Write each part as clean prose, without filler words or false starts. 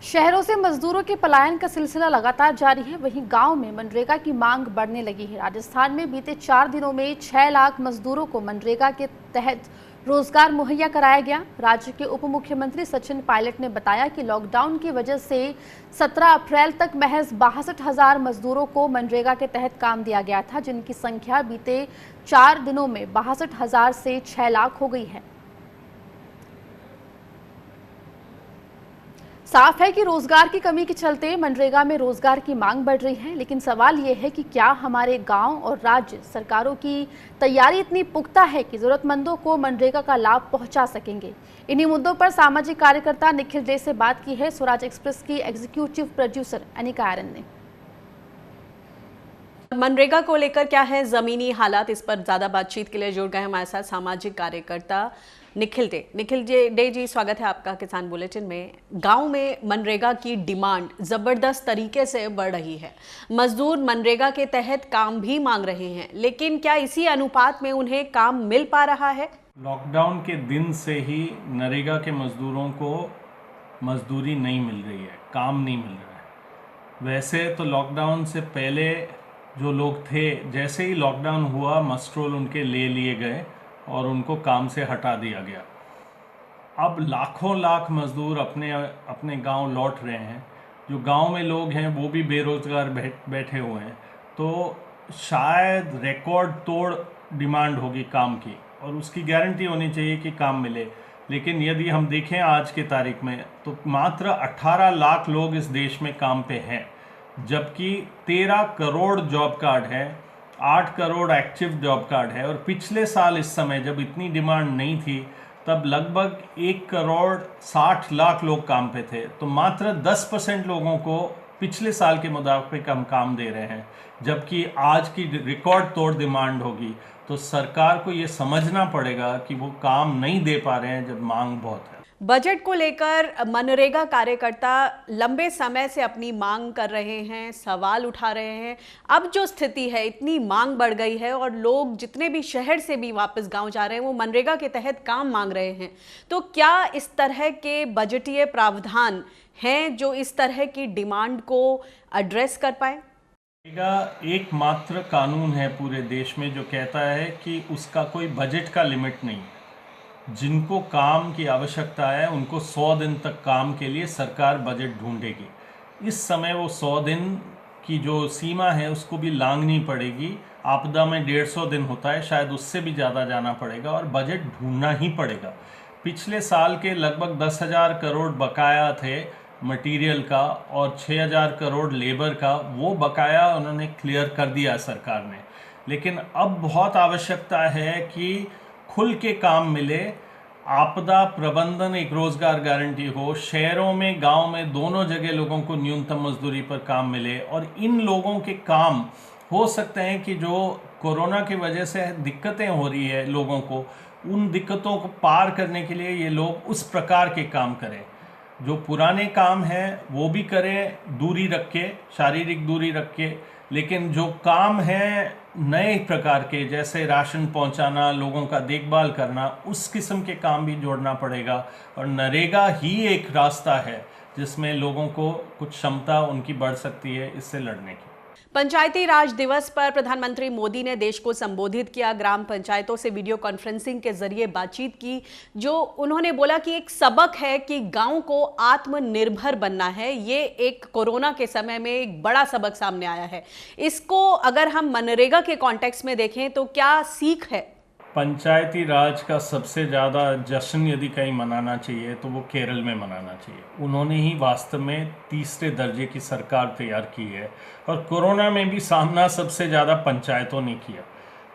शहरों से मजदूरों के पलायन का सिलसिला लगातार जारी है। वहीं गांव में मनरेगा की मांग बढ़ने लगी है। राजस्थान में बीते 4 दिनों में 6 लाख मजदूरों को मनरेगा के तहत रोजगार मुहैया कराया गया। राज्य के उप मुख्यमंत्री सचिन पायलट ने बताया कि लॉकडाउन की वजह से 17 अप्रैल तक महज 62,000 मजदूरों को मनरेगा के तहत काम दिया गया था, जिनकी संख्या बीते 4 दिनों में 62,000 से 6 लाख हो गई है। साफ है कि रोजगार की कमी के चलते मनरेगा में रोजगार की मांग बढ़ रही है, लेकिन सवाल यह है कि क्या हमारे गांव और राज्य सरकारों की तैयारी इतनी पुख्ता है कि जरूरतमंदों को मनरेगा का लाभ पहुंचा सकेंगे। इन्हीं मुद्दों पर सामाजिक कार्यकर्ता निखिल डे से बात की है स्वराज एक्सप्रेस की एग्जीक्यूटिव प्रोड्यूसर अनिका आर्यन ने। मनरेगा को लेकर क्या है जमीनी हालात, इस पर ज्यादा बातचीत के लिए जुड़ गए हमारे साथ सामाजिक कार्यकर्ता निखिल डे जी, स्वागत है आपका किसान बुलेटिन में। गांव में मनरेगा की डिमांड जबरदस्त तरीके से बढ़ रही है। मजदूर मनरेगा के तहत काम भी मांग रहे हैं, लेकिन क्या इसी अनुपात में उन्हें काम मिल पा रहा है? लॉकडाउन के दिन से ही नरेगा के मजदूरों को मजदूरी नहीं मिल रही है, काम नहीं मिल रहा है। वैसे तो लॉकडाउन से पहले जो लोग थे, जैसे ही लॉकडाउन हुआ मस्ट्रोल उनके ले लिए गए और उनको काम से हटा दिया गया। अब लाखों लाख मजदूर अपने अपने गांव लौट रहे हैं। जो गांव में लोग हैं वो भी बेरोजगार बैठे हुए हैं। तो शायद रिकॉर्ड तोड़ डिमांड होगी काम की और उसकी गारंटी होनी चाहिए कि काम मिले। लेकिन यदि हम देखें आज के तारीख में तो मात्र 18 लाख लोग इस देश में काम पे हैं, जबकि 13 करोड़ जॉब कार्ड है, 8 करोड़ एक्टिव जॉब कार्ड है। और पिछले साल इस समय जब इतनी डिमांड नहीं थी तब लगभग 1 करोड़ 60 लाख लोग काम पे थे। तो मात्र 10% लोगों को पिछले साल के मुताबिक हम काम दे रहे हैं, जबकि आज की रिकॉर्ड तोड़ डिमांड होगी। तो सरकार को ये समझना पड़ेगा कि वो काम नहीं दे पा रहे हैं जब मांग बहुत है। बजट को लेकर मनरेगा कार्यकर्ता लंबे समय से अपनी मांग कर रहे हैं, सवाल उठा रहे हैं। अब जो स्थिति है, इतनी मांग बढ़ गई है और लोग जितने भी शहर से भी वापस गांव जा रहे हैं वो मनरेगा के तहत काम मांग रहे हैं। तो क्या इस तरह के बजटीय प्रावधान हैं जो इस तरह की डिमांड को एड्रेस कर पाए? एकमात्र कानून है पूरे देश में जो कहता है कि उसका कोई बजट का लिमिट नहीं। जिनको काम की आवश्यकता है उनको 100 दिन तक काम के लिए सरकार बजट ढूंढेगी। इस समय वो 100 दिन की जो सीमा है उसको भी लांघनी पड़ेगी। आपदा में 150 दिन होता है, शायद उससे भी ज़्यादा जाना पड़ेगा और बजट ढूंढना ही पड़ेगा। पिछले साल के लगभग 10,000 करोड़ बकाया थे मटेरियल का और 6,000 करोड़ लेबर का, वो बकाया उन्होंने क्लियर कर दिया सरकार ने। लेकिन अब बहुत आवश्यकता है कि खुल के काम मिले, आपदा प्रबंधन एक रोजगार गारंटी हो, शहरों में गांव में दोनों जगह लोगों को न्यूनतम मजदूरी पर काम मिले। और इन लोगों के काम हो सकते हैं कि जो कोरोना की वजह से दिक्कतें हो रही है लोगों को, उन दिक्कतों को पार करने के लिए ये लोग उस प्रकार के काम करें। जो पुराने काम हैं वो भी करें दूरी रख के, शारीरिक दूरी रख के, लेकिन जो काम है नए प्रकार के जैसे राशन पहुंचाना, लोगों का देखभाल करना, उस किस्म के काम भी जोड़ना पड़ेगा। और नरेगा ही एक रास्ता है जिसमें लोगों को कुछ क्षमता उनकी बढ़ सकती है इससे लड़ने की। पंचायती राज दिवस पर प्रधानमंत्री मोदी ने देश को संबोधित किया, ग्राम पंचायतों से वीडियो कॉन्फ्रेंसिंग के जरिए बातचीत की। जो उन्होंने बोला कि एक सबक है कि गांव को आत्मनिर्भर बनना है। ये एक कोरोना के समय में एक बड़ा सबक सामने आया है। इसको अगर हम मनरेगा के कॉन्टेक्स्ट में देखें तो क्या सीख है? पंचायती राज का सबसे ज़्यादा जश्न यदि कहीं मनाना चाहिए तो वो केरल में मनाना चाहिए। उन्होंने ही वास्तव में तीसरे दर्जे की सरकार तैयार की है और कोरोना में भी सामना सबसे ज़्यादा पंचायतों ने किया,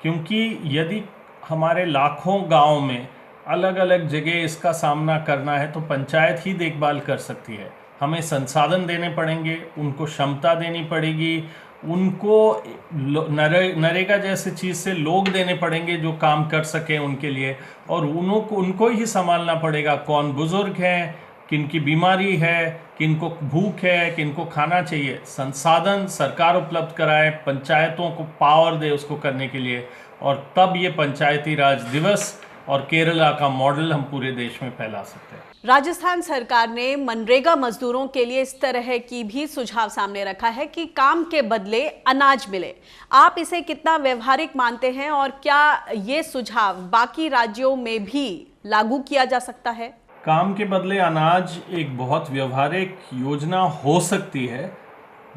क्योंकि यदि हमारे लाखों गांव में अलग अलग जगह इसका सामना करना है तो पंचायत ही देखभाल कर सकती है। हमें संसाधन देने पड़ेंगे, उनको क्षमता देनी पड़ेगी, उनको नरेगा जैसे चीज़ से लोग देने पड़ेंगे जो काम कर सकें उनके लिए। और उनको ही संभालना पड़ेगा कौन बुजुर्ग हैं, किनकी बीमारी है, किनको भूख है, किनको खाना चाहिए। संसाधन सरकार उपलब्ध कराए, पंचायतों को पावर दे उसको करने के लिए, और तब ये पंचायती राज दिवस और केरला का मॉडल हम पूरे देश में फैला सकते हैं। राजस्थान सरकार ने मनरेगा मजदूरों के लिए इस तरह की भी सुझाव सामने रखा है कि काम के बदले अनाज मिले। आप इसे कितना व्यवहारिक मानते हैं और क्या ये सुझाव बाकी राज्यों में भी लागू किया जा सकता है? काम के बदले अनाज एक बहुत व्यवहारिक योजना हो सकती है,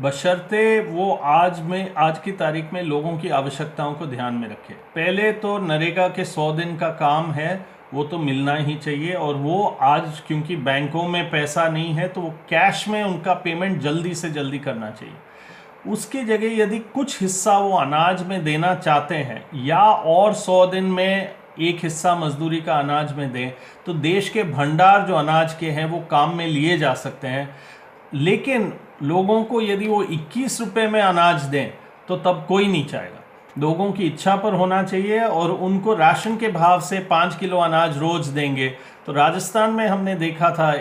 बशर्ते वो आज की तारीख में लोगों की आवश्यकताओं को ध्यान में रखे। पहले तो नरेगा के 100 दिन का काम है, वो तो मिलना ही चाहिए, और वो आज क्योंकि बैंकों में पैसा नहीं है तो वो कैश में उनका पेमेंट जल्दी से जल्दी करना चाहिए। उसकी जगह यदि कुछ हिस्सा वो अनाज में देना चाहते हैं या और 100 दिन में एक हिस्सा मजदूरी का अनाज में दें तो देश के भंडार जो अनाज के हैं वो काम में लिए जा सकते हैं। लेकिन लोगों को यदि वो 21 रुपये में अनाज दें तो तब कोई नहीं चाहेगा। लोगों की इच्छा पर होना चाहिए, और उनको राशन के भाव से 5 किलो अनाज रोज देंगे। तो राजस्थान में हमने देखा था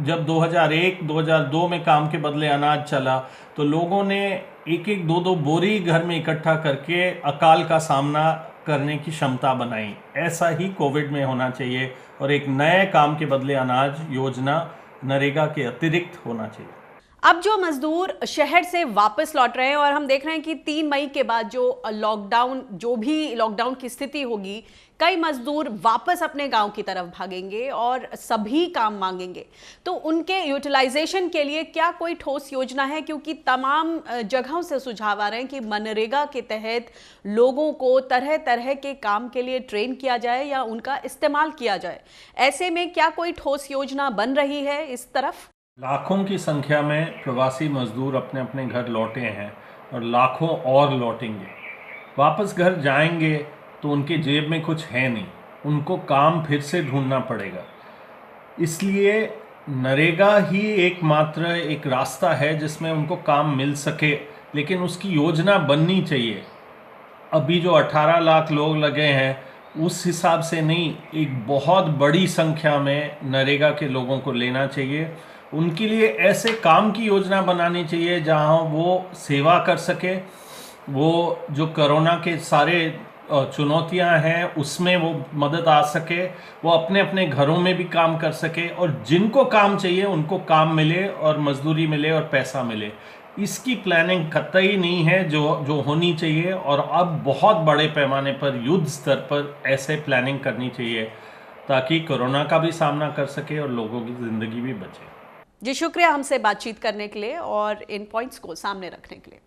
जब 2001-2002 में काम के बदले अनाज चला तो लोगों ने एक एक दो बोरी घर में इकट्ठा करके अकाल का सामना करने की क्षमता बनाई। ऐसा ही कोविड में होना चाहिए, और एक नए काम के बदले अनाज योजना नरेगा के अतिरिक्त होना चाहिए। अब जो मजदूर शहर से वापस लौट रहे हैं और हम देख रहे हैं कि 3 मई के बाद जो भी लॉकडाउन की स्थिति होगी, कई मजदूर वापस अपने गांव की तरफ भागेंगे और सभी काम मांगेंगे। तो उनके यूटिलाइजेशन के लिए क्या कोई ठोस योजना है? क्योंकि तमाम जगहों से सुझाव आ रहे हैं कि मनरेगा के तहत लोगों को तरह तरह के काम के लिए ट्रेन किया जाए या उनका इस्तेमाल किया जाए। ऐसे में क्या कोई ठोस योजना बन रही है इस तरफ? लाखों की संख्या में प्रवासी मजदूर अपने अपने घर लौटे हैं और लाखों और लौटेंगे। वापस घर जाएंगे तो उनके जेब में कुछ है नहीं, उनको काम फिर से ढूंढना पड़ेगा। इसलिए नरेगा ही एकमात्र एक रास्ता है जिसमें उनको काम मिल सके, लेकिन उसकी योजना बननी चाहिए। अभी जो 18 लाख लोग लगे हैं उस हिसाब से नहीं, एक बहुत बड़ी संख्या में नरेगा के लोगों को लेना चाहिए। उनके लिए ऐसे काम की योजना बनानी चाहिए जहां वो सेवा कर सके, वो जो कोरोना के सारे चुनौतियां हैं उसमें वो मदद आ सके, वो अपने अपने घरों में भी काम कर सके, और जिनको काम चाहिए उनको काम मिले और मजदूरी मिले और पैसा मिले। इसकी प्लानिंग कतई नहीं है जो होनी चाहिए, और अब बहुत बड़े पैमाने पर युद्ध स्तर पर ऐसे प्लानिंग करनी चाहिए ताकि कोरोना का भी सामना कर सके और लोगों की ज़िंदगी भी बचे। जी शुक्रिया हमसे बातचीत करने के लिए और इन पॉइंट्स को सामने रखने के लिए।